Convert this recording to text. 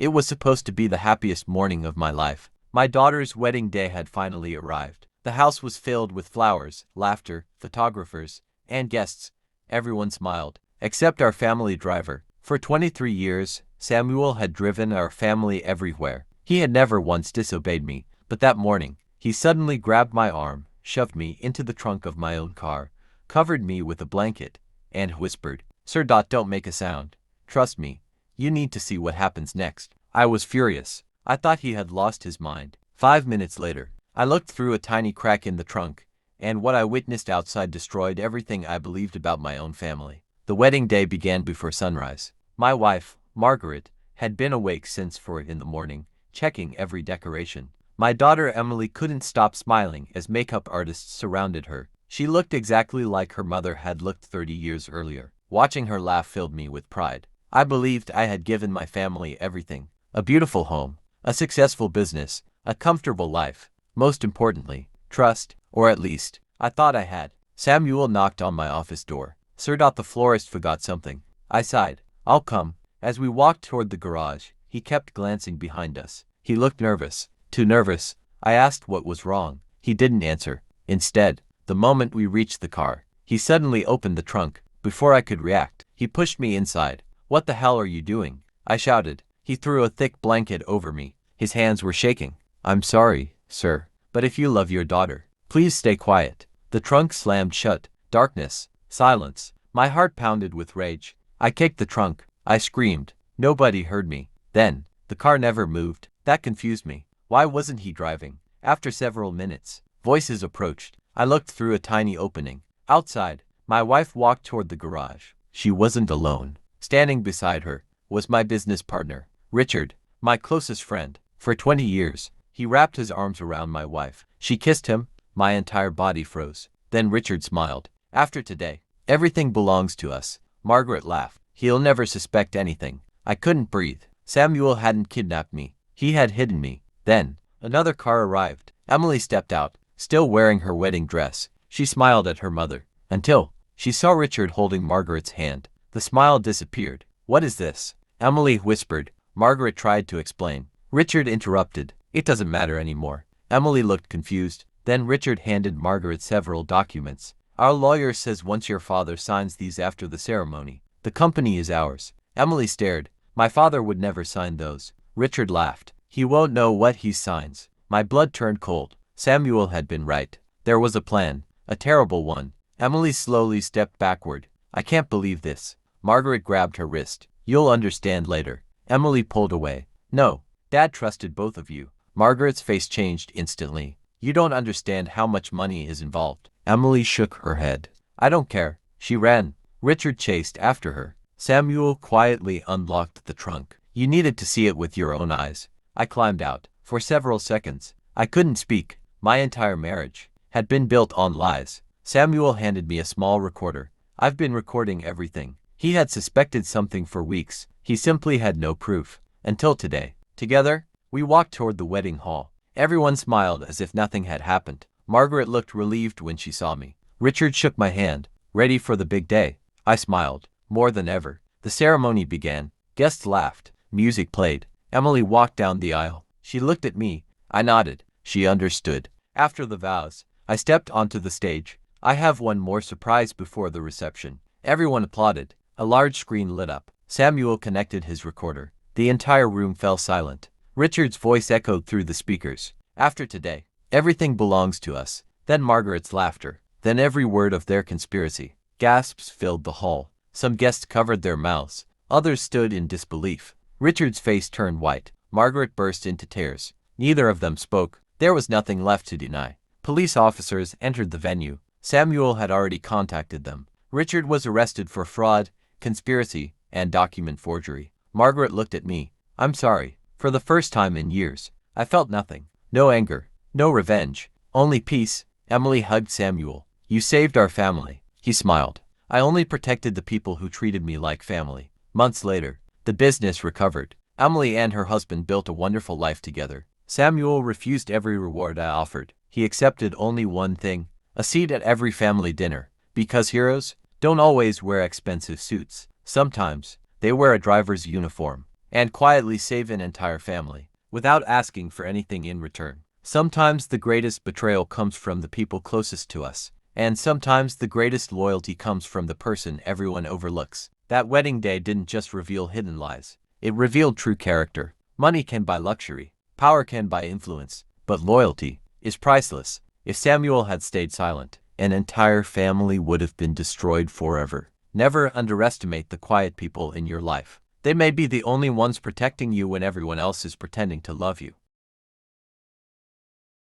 It was supposed to be the happiest morning of my life. My daughter's wedding day had finally arrived. The house was filled with flowers, laughter, photographers, and guests. Everyone smiled, except our family driver. For 23 years, Samuel had driven our family everywhere. He had never once disobeyed me, but that morning, he suddenly grabbed my arm, shoved me into the trunk of my own car, covered me with a blanket, and whispered, "Sir, don't make a sound. Trust me, you need to see what happens next." I was furious. I thought he had lost his mind. 5 minutes later, I looked through a tiny crack in the trunk, and what I witnessed outside destroyed everything I believed about my own family. The wedding day began before sunrise. My wife, Margaret, had been awake since 4 in the morning, checking every decoration. My daughter Emily couldn't stop smiling as makeup artists surrounded her. She looked exactly like her mother had looked 30 years earlier. Watching her laugh filled me with pride. I believed I had given my family everything. A beautiful home, a successful business, a comfortable life. Most importantly, trust, or at least, I thought I had. Samuel knocked on my office door. "Sir, the florist forgot something." I sighed. "I'll come." As we walked toward the garage, he kept glancing behind us. He looked nervous. Too nervous. I asked what was wrong. He didn't answer. Instead, the moment we reached the car, he suddenly opened the trunk. Before I could react, he pushed me inside. "What the hell are you doing?" I shouted. He threw a thick blanket over me. His hands were shaking. "I'm sorry, sir, but if you love your daughter, please stay quiet." The trunk slammed shut. Darkness. Silence. My heart pounded with rage. I kicked the trunk. I screamed. Nobody heard me. Then, the car never moved. That confused me. Why wasn't he driving? After several minutes, voices approached. I looked through a tiny opening. Outside, my wife walked toward the garage. She wasn't alone. Standing beside her was my business partner, Richard, my closest friend. For 20 years, he wrapped his arms around my wife. She kissed him. My entire body froze. Then Richard smiled. "After today, everything belongs to us." Margaret laughed. "He'll never suspect anything." I couldn't breathe. Samuel hadn't kidnapped me. He had hidden me. Then, another car arrived. Emily stepped out, still wearing her wedding dress. She smiled at her mother, until she saw Richard holding Margaret's hand. The smile disappeared. "What is this?" Emily whispered. Margaret tried to explain. Richard interrupted. "It doesn't matter anymore." Emily looked confused. Then Richard handed Margaret several documents. "Our lawyer says once your father signs these after the ceremony, the company is ours." Emily stared. "My father would never sign those." Richard laughed. "He won't know what he signs." My blood turned cold. Samuel had been right. There was a plan. A terrible one. Emily slowly stepped backward. "I can't believe this." Margaret grabbed her wrist. "You'll understand later." Emily pulled away. "No, Dad trusted both of you." Margaret's face changed instantly. "You don't understand how much money is involved." Emily shook her head. "I don't care." She ran. Richard chased after her. Samuel quietly unlocked the trunk. "You needed to see it with your own eyes." I climbed out. For several seconds, I couldn't speak. My entire marriage had been built on lies. Samuel handed me a small recorder. "I've been recording everything." He had suspected something for weeks. He simply had no proof. Until today. Together, we walked toward the wedding hall. Everyone smiled as if nothing had happened. Margaret looked relieved when she saw me. Richard shook my hand. "Ready for the big day?" I smiled. More than ever. The ceremony began. Guests laughed. Music played. Emily walked down the aisle. She looked at me. I nodded. She understood. After the vows, I stepped onto the stage. "I have one more surprise before the reception." Everyone applauded. A large screen lit up. Samuel connected his recorder. The entire room fell silent. Richard's voice echoed through the speakers. "After today, everything belongs to us." Then Margaret's laughter. Then every word of their conspiracy. Gasps filled the hall. Some guests covered their mouths. Others stood in disbelief. Richard's face turned white. Margaret burst into tears. Neither of them spoke. There was nothing left to deny. Police officers entered the venue. Samuel had already contacted them. Richard was arrested for fraud, conspiracy, and document forgery. Margaret looked at me. "I'm sorry." For the first time in years, I felt nothing. No anger. No revenge. Only peace. Emily hugged Samuel. "You saved our family." He smiled. "I only protected the people who treated me like family." Months later, the business recovered. Emily and her husband built a wonderful life together. Samuel refused every reward I offered. He accepted only one thing: a seat at every family dinner. Because heroes don't always wear expensive suits. Sometimes, they wear a driver's uniform. and quietly save an entire family, without asking for anything in return. Sometimes the greatest betrayal comes from the people closest to us, and sometimes the greatest loyalty comes from the person everyone overlooks. That wedding day didn't just reveal hidden lies, it revealed true character. Money can buy luxury, power can buy influence, but loyalty is priceless. If Samuel had stayed silent, an entire family would have been destroyed forever. Never underestimate the quiet people in your life. They may be the only ones protecting you when everyone else is pretending to love you.